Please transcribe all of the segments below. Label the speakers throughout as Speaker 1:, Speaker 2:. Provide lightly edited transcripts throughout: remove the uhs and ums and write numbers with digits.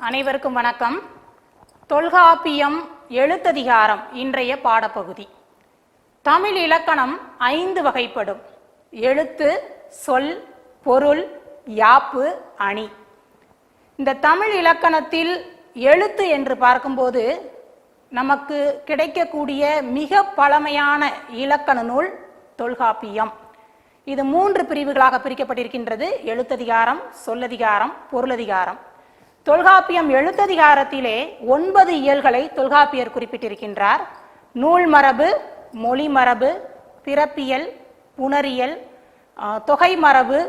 Speaker 1: அனைவருக்கும் வணக்கம். தொல்காப்பியம் எழுத்ததிகாரம் இன்றைய பாடப்பகுதி. தமிழ் இலக்கணம் 5 வகைப்படும்: எழுத்து, சொல், பொருள், யாப்பு, அணி. இந்த தமிழ் இலக்கணத்தில் எழுத்து என்று பார்க்கும்போது நமக்கு கிடைக்கக்கூடிய மிக பழமையான இலக்கண நூல் தொல்காப்பியம். இது 3 பிரிவுகளாக பிரிக்கப்பட்டிருக்கின்றது: எழுத்ததிகாரம், சொல்லதிகாரம், பொருளதிகாரம். தொல்காப்பியம் எழுத்ததிகாரத்திலே 9 இயல்களை தொல்காப்பியர் குறிப்பிட்டிருக்கின்றார். நூல் மரபு, மொழி மரபு, பிறப்பியல், புணரியல், தொகை மரபு,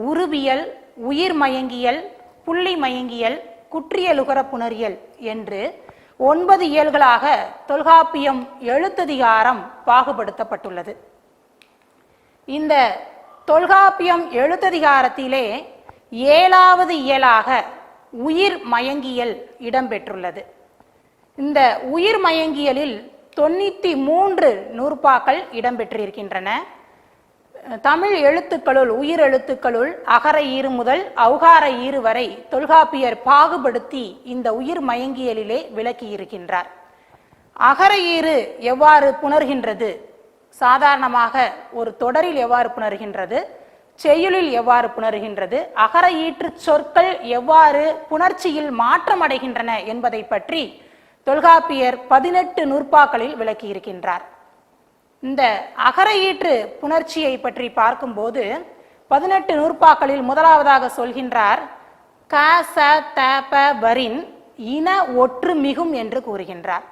Speaker 1: உருவியல், உயிர் மயங்கியல், புள்ளி மயங்கியல், குற்றியலுகர புணரியல் என்று 9 இயல்களாக தொல்காப்பியம் எழுத்ததிகாரம் பாகுபடுத்தப்பட்டுள்ளது. இந்த தொல்காப்பியம் எழுத்ததிகாரத்திலே 7வது இயலாக உயிர் மயங்கியல் இடம்பெற்றுள்ளது. இந்த உயிர் மயங்கியலில் 93 நூற்பாக்கள் இடம்பெற்றிருக்கின்றன. தமிழ் எழுத்துக்களுள், உயிர் எழுத்துக்களுள் அகர ஈறு முதல் ஔகார ஈறு வரை தொல்காப்பியர் பாகுபடுத்தி இந்த உயிர் மயங்கியலிலே விளக்கியிருக்கின்றார். அகர ஈறு எவ்வாறு புணர்கின்றது, சாதாரணமாக ஒரு தொடரில் எவ்வாறு புணர்கின்றது, செய்யுளில் எவ்வாறு புணர்கின்றது, அகர ஈற்று சொற்கள் எவ்வாறு புணர்ச்சியில் மாற்றம் அடைகின்றன என்பதை பற்றி தொல்காப்பியர் 18 நூற்பாக்களில் விளக்கியிருக்கின்றார். இந்த அகர ஈற்று புணர்ச்சியை பற்றி பார்க்கும்போது 18 நூற்பாக்களில் முதலாவதாக சொல்கின்றார், க ச த ப வரின் இன ஒற்று மிகும் என்று கூறுகின்றார்.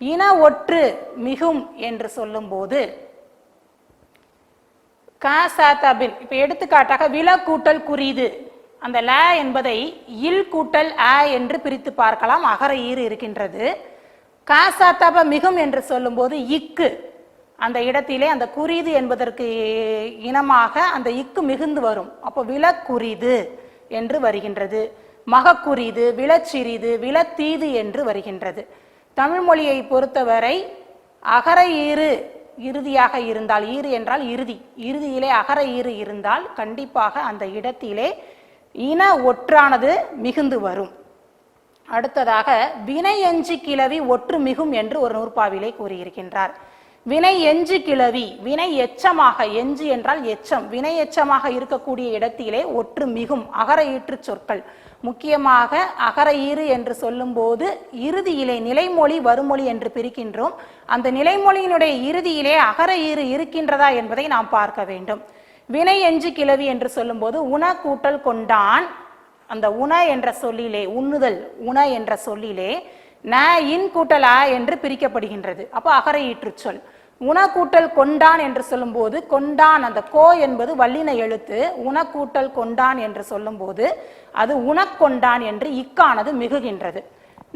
Speaker 1: இன ஒற்று மிகும் என்று சொல்லும்போது காசாபின், இப்ப எடுத்துக்காட்டாக வில கூட்டல் குறிது, அந்த ல என்பதை இல் கூட்டல் அ என்று பிரித்து பார்க்கலாம். அகர ஈறு இருக்கின்றது. காசாத்தப மிகும் என்று சொல்லும்போது இக்கு, அந்த இடத்திலே அந்த குறிது என்பதற்கு இனமாக அந்த இக்கு மிகுந்து வரும். அப்போ விலக்குறிது என்று வருகின்றது. மகக்குறிது, விலச்சிறிது, விலத்தீது என்று வருகின்றது. தமிழ் மொழியை பொறுத்தவரை அகர ஈறு இறுதியாக இருந்தால், ஈறு என்றால் இறுதி, இறுதியிலே அகர ஈறு இருந்தால் கண்டிப்பாக அந்த இடத்திலே இன ஒற்றானது மிகுந்து வரும். அடுத்ததாக வினை எஞ்சி கிளவி ஒற்று மிகும் என்று ஒரு நூற்பாவிலே கூறியிருக்கின்றார். வினை எஞ்சி கிளவி, வினை எச்சமாக, எஞ்சி என்றால் எச்சம், வினை எச்சமாக இருக்கக்கூடிய இடத்திலே ஒற்று மிகும். அகர ஈற்று சொற்கள், முக்கியமாக அகர ஈறு என்று சொல்லும் போது இறுதியிலே நிலைமொழி வருமொழி என்று பிரிக்கின்றோம். அந்த நிலைமொழியினுடைய இறுதியிலே அகர ஈறு இருக்கின்றதா என்பதை நாம் பார்க்க வேண்டும். வினை எஞ்சி கிளவி என்று சொல்லும் போது உண கூட்டல் கொண்டான், அந்த உண என்ற சொல்லிலே, உண்ணுதல் உண என்ற சொல்லிலே ந இன் கூட்டல் அ என்று பிரிக்கப்படுகின்றது. அப்போ அகர ஈற்று சொல். உண கூட்டல் கொண்டான் என்று சொல்லும் போது கொண்டான், அந்த கோ என்பது வல்லின எழுத்து. உணக்கூட்டல் கொண்டான் என்று சொல்லும் போது அது உணக்கொண்டான் என்று இக்கானது மிகுகின்றது.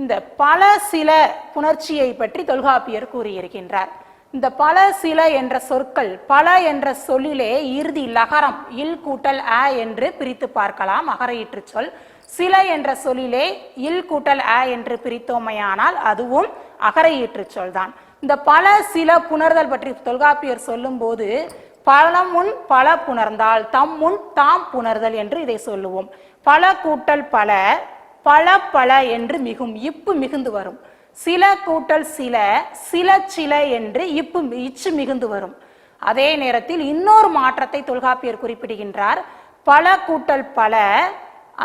Speaker 1: இந்த பல சில புணர்ச்சியை பற்றி தொல்காப்பியர் கூறியிருக்கின்றார். இந்த பல சில என்ற சொற்கள், பல என்ற சொல்லிலே இறுதி லகரம் இல் கூட்டல் அ என்று பிரித்து பார்க்கலாம், அகர ஈற்று சொல். சில என்ற சொல்லிலே இல் கூட்டல் அ என்று பிரித்தோமையானால் அதுவும் அகர ஈற்று சொல் தான். இந்த பல சில புணர்தல் பற்றி தொல்காப்பியர் சொல்லும் போது பலமுன் பல புணர்ந்தால் தம் முன் தாம் புணர்தல் என்று இதை சொல்லுவோம். பல கூட்டல் பல, பல பல என்று மிகும், இப்பு மிகுந்து வரும். சில கூட்டல் சில, சில சில என்று இப்பு இச்சு மிகுந்து வரும். அதே நேரத்தில் இன்னொரு மாற்றத்தை தொல்காப்பியர் குறிப்பிடுகின்றார். பல கூட்டல் பல,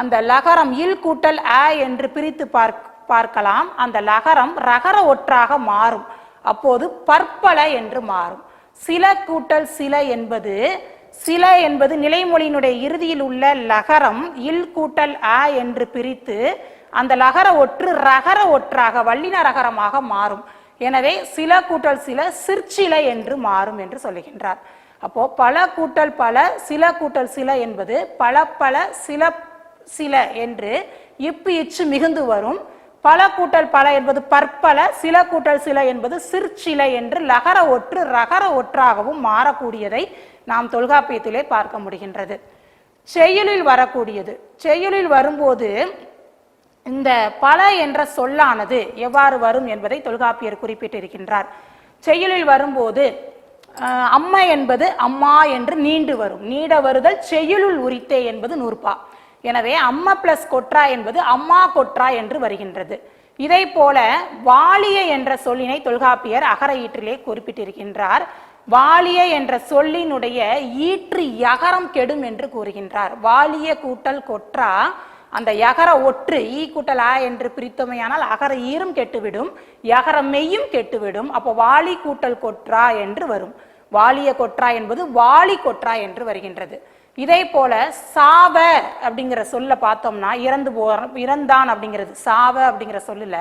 Speaker 1: அந்த லகரம் இல் கூட்டல் அ என்று பிரித்து பார்க்கலாம். அந்த லகரம் ரகர ஒற்றாக மாறும். அப்போது பற்பல என்று மாறும். சில கூட்டல் சில என்பது, சில என்பது நிலைமொழியினுடைய இறுதியில் உள்ள லகரம் இல் கூட்டல் அ என்று பிரித்து அந்த லகர ஒற்று ரகர ஒற்றாக வல்லின ரகரமாக மாறும். எனவே சில கூட்டல் சில சிற்சில என்று மாறும் என்று சொல்லுகின்றார். அப்போ பல கூட்டல் பல, சில கூட்டல் சில என்பது பல பல சில சில என்று இப்பு இச்சு மிகுந்து வரும். பல கூட்டல் பல என்பது பற்பல, சில கூட்டல் சில என்பது சிற்சில என்று லகர ஒற்று ரகர ஒற்றாகவும் மாறக்கூடியதை நாம் தொல்காப்பியத்திலே பார்க்க முடிகின்றது. செய்யுளில் வரக்கூடியது, செய்யுளில் வரும்போது இந்த பல என்ற சொல்லானது எவ்வாறு வரும் என்பதை தொல்காப்பியர் குறிப்பிட்டிருக்கின்றார். செய்யுளில் வரும்போது அம்மா என்பது அம்மா என்று நீண்டு வரும். நீட வருதல் செய்யுளுள் உரித்தே என்பது நூற்பா. எனவே அம்ம பிளஸ் கொற்றா என்பது அம்மா கொற்றா என்று வருகின்றது. இதை போல வாலிய என்ற சொல்லினை தொல்காப்பியர் அகர ஈற்றிலே குறிப்பிட்டிருக்கின்றார். வாலிய என்ற சொல்லினுடைய ஈற்று யகரம் கெடும் என்று கூறுகின்றார். வாலிய கூட்டல் கொற்றா, அந்த யகர ஒற்று ஈ கூட்டல் ஆ என்று பிரித்தமையானால் அகர ஈரும் கெட்டுவிடும், யகர மெய்யும் கெட்டுவிடும். அப்போ வாலி கூட்டல் கொற்றா என்று வரும். வாலிய கொற்றா என்பது வாலி கொற்றா என்று வருகின்றது. இதே போல சாவ அப்படிங்கிற சொல்ல பார்த்தோம்னா இறந்தான் அப்படிங்கிறது சாவ அப்படிங்கிற சொல்லுல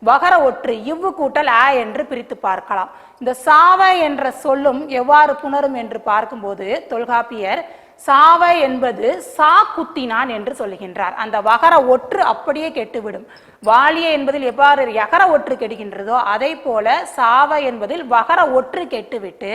Speaker 1: வகர ஒற்று இவ்வு கூட்டல் ஆ என்று பிரித்து பார்க்கலாம். இந்த சாவ என்ற சொல்லும் எவ்வாறு புணரும் என்று பார்க்கும்போது தொல்காப்பியர் சாவ என்பது சா குத்தினான் என்று சொல்லுகின்றார். அந்த வகர ஒற்று அப்படியே கெட்டுவிடும். வாலிய என்பதில் எவ்வாறு யகர ஒற்று கெடுகின்றதோ அதை போல சாவ என்பதில் வகர ஒற்று கெட்டுவிட்டு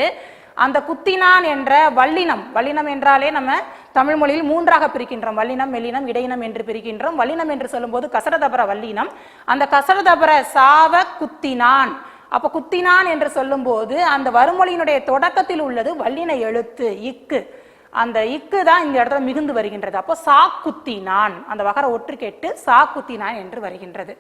Speaker 1: அந்த குத்தினான் என்ற வல்லினம், வல்லினம் என்றாலே நம்ம தமிழ் மொழியில் மூன்றாக பிரிக்கின்றோம். வல்லினம், மெல்லினம், இடையினம் என்று பிரிக்கின்றோம். வல்லினம் என்று சொல்லும் போது கசரதபர வல்லினம், அந்த கசரதபர சாவ குத்தினான். அப்ப குத்தினான் என்று சொல்லும் போது அந்த வருமொழியினுடைய தொடக்கத்தில் உள்ளது வல்லின எழுத்து இக்கு. அந்த இக்கு தான் இந்த இடத்துல மிகுந்து வருகின்றது. அப்போ சா குத்தினான், அந்த வகர ஒற்று கேட்டு சா குத்தினான் என்று வருகின்றது.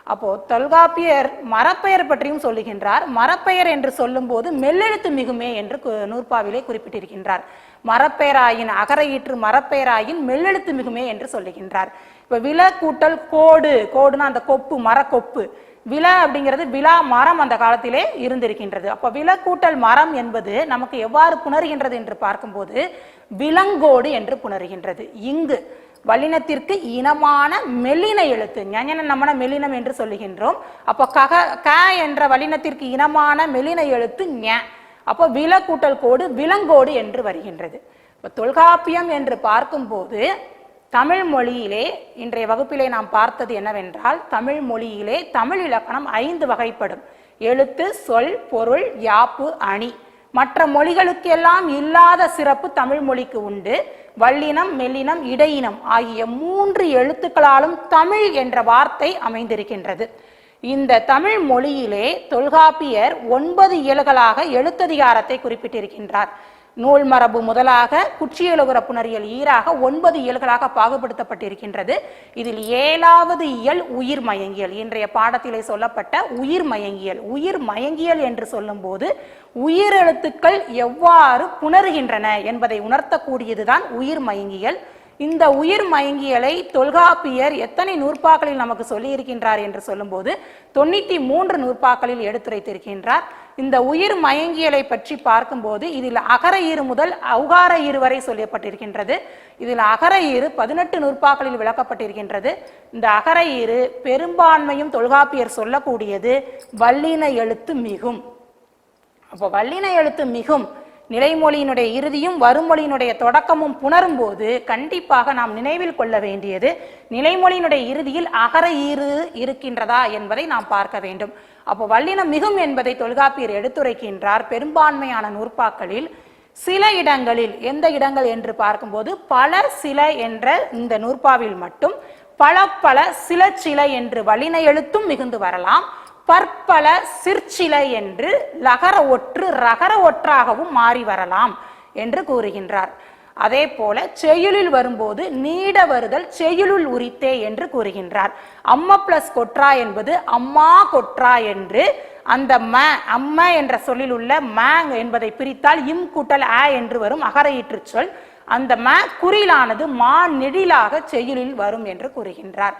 Speaker 1: அப்போ தொல்காப்பியர் மரப்பெயர் பற்றியும் சொல்லுகின்றார். மரப்பெயர் என்று சொல்லும் போது மெல்லெழுத்து மிகுமே என்று நூற்பாவிலே குறிப்பிட்டிருக்கின்றார். மரப்பெயராயின் அகர ஈற்று மரப்பெயராயின் மெல்லெழுத்து மிகுமே என்று சொல்லுகின்றார். இப்ப வில கூட்டல் கோடு, கோடுனா அந்த கொப்பு, மரக்கொப்பு. வில அப்படிங்கிறது விலா மரம் அந்த காலத்திலே இருந்திருக்கின்றது. அப்ப வில கூட்டல் மரம் என்பது நமக்கு எவ்வாறு புணர்கின்றது என்று பார்க்கும்போது விலங்கோடு என்று புணர்கின்றது. இங்கு வல்லினத்திற்கு இனமான மெல்லின எழுத்து ஞன நம்மன மெல்லினம் என்று சொல்லுகின்றோம். அப்போ க என்ற வல்லினத்திற்கு இனமான மெல்லின எழுத்து ஞ. அப்போ வில கூட்டல் கோடு விலங்கோடு என்று வருகின்றது. இப்போ தொல்காப்பியம் என்று பார்க்கும்போது தமிழ் மொழியிலே இன்றைய வகுப்பிலே நாம் பார்த்தது என்னவென்றால், தமிழ் மொழியிலே தமிழ் இலக்கணம் 5 வகைப்படும். எழுத்து, சொல், பொருள், யாப்பு, அணி. மற்ற மொழிகளுக்கெல்லாம் இல்லாத சிறப்பு தமிழ் மொழிக்கு உண்டு. வல்லினம், மெல்லினம், இடையினம் ஆகிய 3 எழுத்துக்களாலும் தமிழ் என்ற வார்த்தை அமைந்திருக்கின்றது. இந்த தமிழ் மொழியிலே தொல்காப்பியர் 9 இயல்களாக எழுத்ததிகாரத்தை குறிப்பிட்டிருக்கின்றார். நூல் மரபு முதலாக குற்றியலுகர புணரியல் ஈராக 9 இயல்களாக பாகுபடுத்தப்பட்டிருக்கின்றது. இதில் 7வது இயல் உயிர் மயங்கியல். இன்றைய பாடத்திலே சொல்லப்பட்ட உயிர் மயங்கியல். உயிர் மயங்கியல் என்று சொல்லும் போது உயிரெழுத்துக்கள் எவ்வாறு புணர்கின்றன என்பதை உணர்த்தக்கூடியதுதான் உயிர் மயங்கியல். இந்த உயிர் மயங்கியலை தொல்காப்பியர் எத்தனை நூற்பாக்களில் நமக்கு சொல்லி இருக்கின்றார் என்று சொல்லும்போது 93 நூற்பாக்களில் எடுத்துரைத்திருக்கின்றார். இந்த உயிர் மயங்கியலை பற்றி பார்க்கும்போது இதில் அகர ஈறு முதல் ஔகார ஈறு வரை சொல்லப்பட்டிருக்கின்றது. இதில் அகர ஈறு 18 நூற்பாக்களில் விளக்கப்பட்டிருக்கின்றது. இந்த அகர ஈறு பெரும்பான்மையும் தொல்காப்பியர் சொல்லக்கூடியது வல்லின எழுத்து மிகும். அப்போ வல்லின எழுத்து மிகும் நிலைமொழியினுடைய இறுதியும் வருமொழியினுடைய தொடக்கமும் புணரும் போது கண்டிப்பாக நாம் நினைவில் கொள்ள வேண்டியது நிலைமொழியினுடைய இறுதியில் அகர ஈறு இருக்கின்றதா என்பதை நாம் பார்க்க வேண்டும். அப்போ வல்லினம் மிகும் என்பதை தொல்காப்பியர் எடுத்துரைக்கின்றார். பெரும்பான்மையான நூற்பாக்களில் சில இடங்களில், எந்த இடங்கள் என்று பார்க்கும்போது பல சில என்ற இந்த நூற்பாவில் மட்டும் பல சில சில என்று வல்லின எழுத்தும் மிகுந்து வரலாம். பற்பல சிற்சிலை என்று லகர ஒற்று ரகர ஒற்றாகவும் மாறி வரலாம் என்று கூறுகின்றார். அதே போல செய்யுளில் வரும்போது நீட வருதல் செய்யுளுள் உரித்தே என்று கூறுகின்றார். அம்ம பிளஸ் கொற்றா என்பது அம்மா கொற்றா என்று அந்த அம்ம என்ற சொல்லில் உள்ள ம என்பதை பிரித்தால் இம் கூட்டல் ஆ என்று வரும் அகர ஈற்று சொல். அந்த குறிலானது மா நெடிலாக செய்யுளில் வரும் என்று கூறுகின்றார்.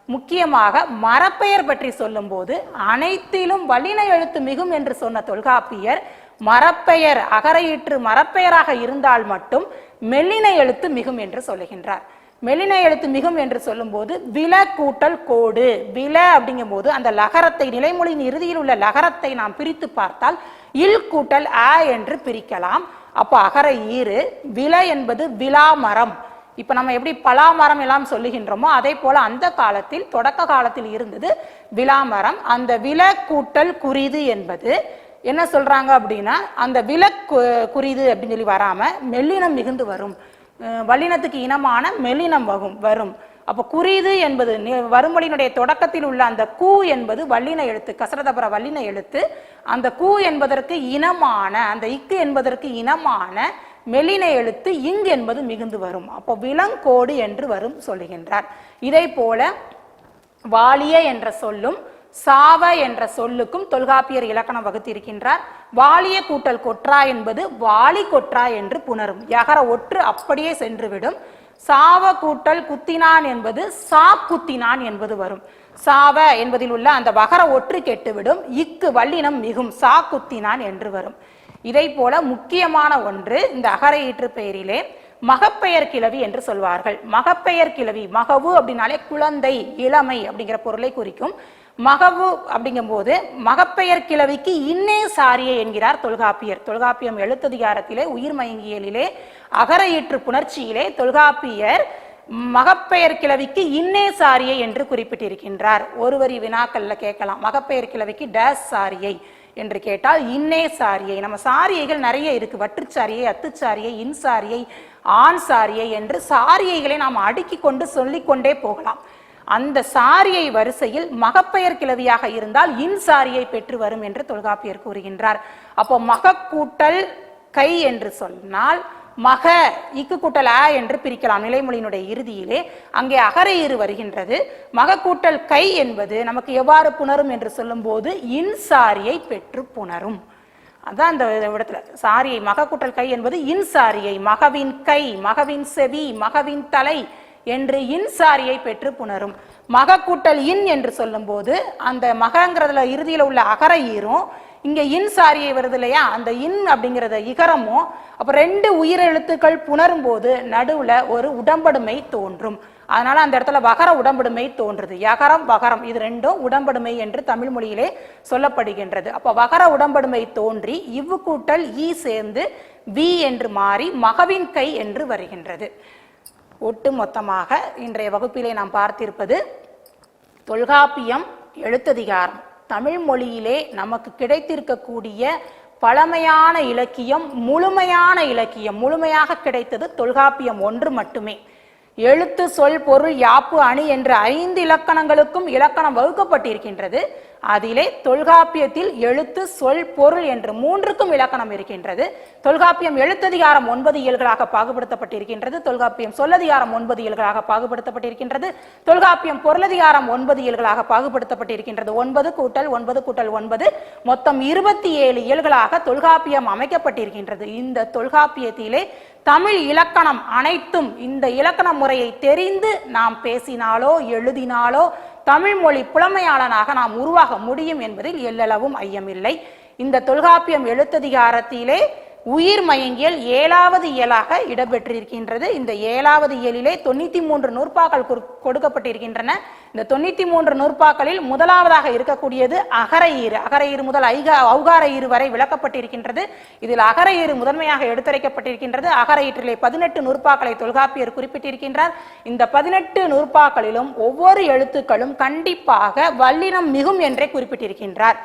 Speaker 1: முக்கியமாக மரப்பெயர் பற்றி சொல்லும் போது அனைத்திலும் வல்லின எழுத்து மிகும் என்று சொன்ன தொல்காப்பியர் மரப்பெயர் அகர ஈற்று மரப்பெயராக இருந்தால் மட்டும் மெல்லின எழுத்து மிகும் என்று சொல்லுகின்றார். மெல்லின எழுத்து மிகும் என்று சொல்லும் போது வில கூட்டல் கோடு. வில அப்படிங்கும் போது அந்த லகரத்தை நிலைமொழியின் இறுதியில் உள்ள லகரத்தை நாம் பிரித்து பார்த்தால் இல் கூட்டல் ஆ என்று பிரிக்கலாம். அப்போ அகர ஈறு. வில என்பது விலா மரம். இப்ப நம்ம எப்படி பலாமரம் எல்லாம் சொல்லுகின்றோமோ அதே போல அந்த காலத்தில் தொடக்க காலத்தில் இருந்தது விலாமரம். அந்த வில கூட்டல் குறிது என்பது என்ன சொல்றாங்க அப்படின்னா, அந்த வில குறிது அப்படின்னு சொல்லி வராம மெல்லினம் மிகுந்து வரும், வல்லினத்துக்கு இனமான மெல்லினம் வரும். அப்போ குறிது என்பது வருமொழியினுடைய தொடக்கத்தில் உள்ள அந்த கூ என்பது வல்லின எழுத்து, கசரதபர வல்லின எழுத்து. அந்த கூ என்பதற்கு இனமான, அந்த இக்கு என்பதற்கு இனமான மெல்லின எழுத்து இங் என்பது மிகுந்து வரும். அப்போ விலங்கோடு என்று வரும் சொல்லுகின்றார். இதை போல வாலிய என்ற சொல்லும் சாவ என்ற சொல்லுக்கும் தொல்காப்பியர் இலக்கணம் வகுத்திருக்கின்றார். வாலிய கூட்டல் கொற்றா என்பது வாலி கொற்றா என்று புணரும். யகர ஒற்று அப்படியே சென்றுவிடும். சாவ கூட்டல் குத்தினான் என்பது சா குத்தினான் என்பது வரும். சாவ என்பதில் உள்ள அந்த வகர ஒற்று கெட்டுவிடும். இக்கு வல்லினம் மிகும் சா குத்தினான் என்று வரும். இதை போல முக்கியமான ஒன்று, இந்த அகர ஈற்று பெயரிலே மகப்பெயர் கிளவி என்று சொல்வார்கள். மகப்பெயர் கிளவி, மகவு அப்படின்னாலே குழந்தை, இளமை அப்படிங்கிற பொருளை குறிக்கும். மகவு அப்படிங்கும் போது மகப்பெயர் கிளவிக்கு இன்னே சாரியை என்கிறார் தொல்காப்பியர். தொல்காப்பியம் எழுத்ததிகாரத்திலே உயிர் மயங்கியலிலே அகர ஈற்று புணர்ச்சியிலே தொல்காப்பியர் மகப்பெயர் கிளவிக்கு இன்னே சாரியை என்று குறிப்பிட்டிருக்கின்றார். ஒரு வரி வினாக்கள்ல கேட்கலாம், மகப்பெயர் கிளவிக்கு டேஸ் சாரியை என்று கேட்டால் இன்னே சாரியை. நம்ம சாரியைகள் நிறைய இருக்கு. வற்றுச்சாரியை, அத்துச்சாரியை, இன்சாரியை, ஆண் சாரியை என்று சாரியைகளை நாம் அடுக்கி கொண்டு சொல்லிக்கொண்டே போகலாம். அந்த சாரியை வரிசையில் மகப்பெயர் கிளவியாக இருந்தால் இன்சாரியை பெற்று வரும் என்று தொல்காப்பியர் கூறுகின்றார். அப்போ மக கூட்டல் கை என்று சொன்னால் மக இக்கு கூட்டல் அ என்று பிரிக்கலாம். நிலைமொழியினுடைய இறுதியிலே அங்கே அகர ஈறு வருகின்றது. மக கூட்டல் கை என்பது நமக்கு எவ்வாறு புணரும் என்று சொல்லும் போது இன்சாரியை பெற்று புணரும். அதான் இந்த இடத்துல சாரியை மக கூட்டல் கை என்பது இன்சாரியை, மகவின் கை, மகவின் செவி, மகவின் தலை என்று இன்சாரியை பெற்று புணரும். மக கூட்டல் இன் என்று சொல்லும் போது அந்த மகங்கிறதுல இறுதியில் உள்ள அகர ஈரும் இங்க இன்சாரியை வருது இல்லையா, அந்த இன் அப்படிங்கிறத இகரமும் அப்ப ரெண்டு உயிரெழுத்துக்கள் புணரும் போது நடுவுல ஒரு உடம்படுமை தோன்றும். அதனால அந்த இடத்துல வகர உடம்படுமை தோன்றுது. யகரம் வகரம் இது ரெண்டும் உடம்படுமை என்று தமிழ் மொழியிலே சொல்லப்படுகின்றது. அப்ப வகர உடம்படுமை தோன்றி இவ்வு கூட்டல் ஈ சேர்ந்து வி என்று மாறி மகவின் கை என்று வருகின்றது. ஒட்டு மொத்தமாக இன்றைய வகுப்பிலே நாம் பார்த்திருப்பது தொல்காப்பியம் எழுத்ததிகாரம். தமிழ் மொழியிலே நமக்கு கிடைத்திருக்கக்கூடிய பழமையான இலக்கியம், முழுமையான இலக்கியம், முழுமையாக கிடைத்தது தொல்காப்பியம் ஒன்று மட்டுமே. எழுத்து, சொல், பொருள், யாப்பு, அணி என்ற 5 இலக்கணங்களுக்கும் இலக்கணம் வகுக்கப்பட்டிருக்கின்றது. அதிலே தொல்காப்பியத்தில் எழுத்து, சொல், பொருள் என்று 3க்கும் இலக்கணம் இருக்கின்றது. தொல்காப்பியம் எழுத்ததிகாரம் 9 இயல்களாக பாகுபடுத்தப்பட்டிருக்கின்றது. தொல்காப்பியம் சொல்லதிகாரம் 9 இயல்களாக பாகுபடுத்தப்பட்டிருக்கின்றது. தொல்காப்பியம் பொருளதிகாரம் 9 இயல்களாக பாகுபடுத்தப்பட்டிருக்கின்றது. 9 கூட்டல் 9 கூட்டல் 9 மொத்தம் 27 இயல்களாக தொல்காப்பியம் அமைக்கப்பட்டிருக்கின்றது. இந்த தொல்காப்பியத்திலே தமிழ் இலக்கணம் அனைத்தும் இந்த இலக்கண முறையை தெரிந்து நாம் பேசினாலோ எழுதினாலோ தமிழ் மொழி புலமையாளனாக நாம் உருவாக முடியும் என்பதில் எல்லளவும் ஐயமில்லை. இந்த தொல்காப்பியம் எழுத்ததிகாரத்திலே உயிர் மயங்கியல் 7வது இயலாக இடம்பெற்றிருக்கின்றது. இந்த 7வது இயலிலே 93 நூற்பாக்கள் கொடுக்கப்பட்டிருக்கின்றன. இந்த 93 நூற்பாக்களில் முதலாவதாக இருக்கக்கூடியது அகர ஈறு. அகர ஈறு முதல் ஔகார ஈறு வரை விளக்கப்பட்டிருக்கின்றது. இதில் அகர ஈறு முதன்மையாக எடுத்துரைக்கப்பட்டிருக்கின்றது. அகர ஈற்றிலே 18 நூற்பாக்களை தொல்காப்பியர் குறிப்பிட்டிருக்கின்றார். இந்த 18 நூற்பாக்களிலும் ஒவ்வொரு எழுத்துக்களும் கண்டிப்பாக வல்லினம் மிகும் என்றே குறிப்பிட்டிருக்கின்றார்.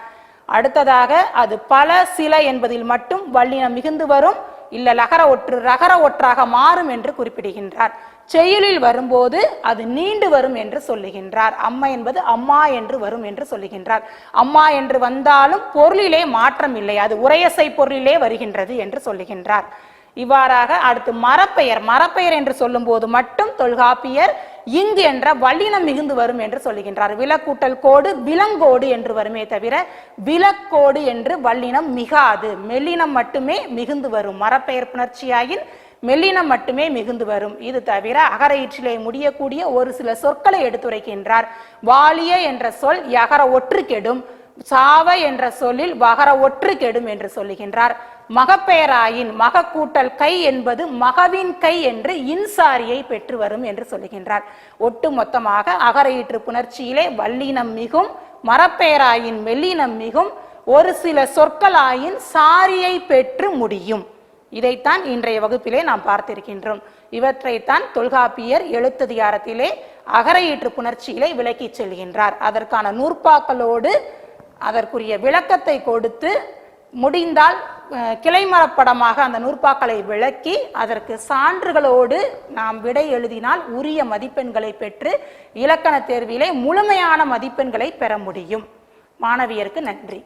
Speaker 1: அடுத்ததாக அது பல சில என்பதில் மட்டும் வல்லினம் மிகுந்து வரும், இல்ல லகர ஒற்று ரகர ஒற்றாக மாறும் என்று குறிப்பிடுகின்றார். செயலில் வரும்போது அது நீண்டு வரும் என்று சொல்லுகின்றார். அம்மா என்பது அம்மா என்று வரும் என்று சொல்லுகின்றார். அம்மா என்று வந்தாலும் பொருளிலே மாற்றம் இல்லை, அது உரையசை பொருளிலே வருகின்றது என்று சொல்லுகின்றார். இவ்வாறாக அடுத்து மரப்பெயர். மரப்பெயர் என்று சொல்லும் போது மட்டும் தொல்காப்பியர் இங்கு என்ற வல்லினம் மிகுந்து வரும் என்று சொல்லுகின்றார். விலக்கூட்டல் கோடு விலங்கோடு என்று வருமே தவிர விலக்கோடு என்று வல்லினம் மிகாது, மெல்லினம் மட்டுமே மிகுந்து வரும். மரப்பெயர் புணர்ச்சியாயின் மெல்லினம் மட்டுமே மிகுந்து வரும். இது தவிர அகர ஈற்றிலே முடியக்கூடிய ஒரு சில சொற்களை எடுத்துரைக்கின்றார். வாலிய என்ற சொல் யகர ஒற்று கெடும், சாவ என்ற சொல்லில் வகர ஒற்று கெடும் என்று சொல்லுகின்றார். மகப்பெயராயின் மக கூட்டல் கை என்பது மகவின் கை என்று இன்சாரியை பெற்று வரும் என்று சொல்லுகின்றார். ஒட்டு மொத்தமாக அகர ஈற்று புணர்ச்சியிலே வல்லினம் மிகும், மரப்பெயராயின் மெல்லினம் மிகும், ஒரு சில சொற்களாயின் சாரியை பெற்று முடியும். இதைத்தான் இன்றைய வகுப்பிலே நாம் பார்த்திருக்கின்றோம். இவற்றைத்தான் தொல்காப்பியர் எழுத்ததிகாரத்திலே அகர ஈற்று புணர்ச்சியிலே விளக்கி செல்கின்றார். அதற்கான நூற்பாக்களோடு அதற்குரிய விளக்கத்தை கொடுத்து முடிந்தால் கிளைமரப்படமாக அந்த நூற்பாக்களை விளக்கி அதற்கு சான்றுகளோடு நாம் விடை எழுதினால் உரிய மதிப்பெண்களை பெற்று இலக்கண தேர்விலே முழுமையான மதிப்பெண்களை பெற முடியும். மாணவியருக்கு நன்றி.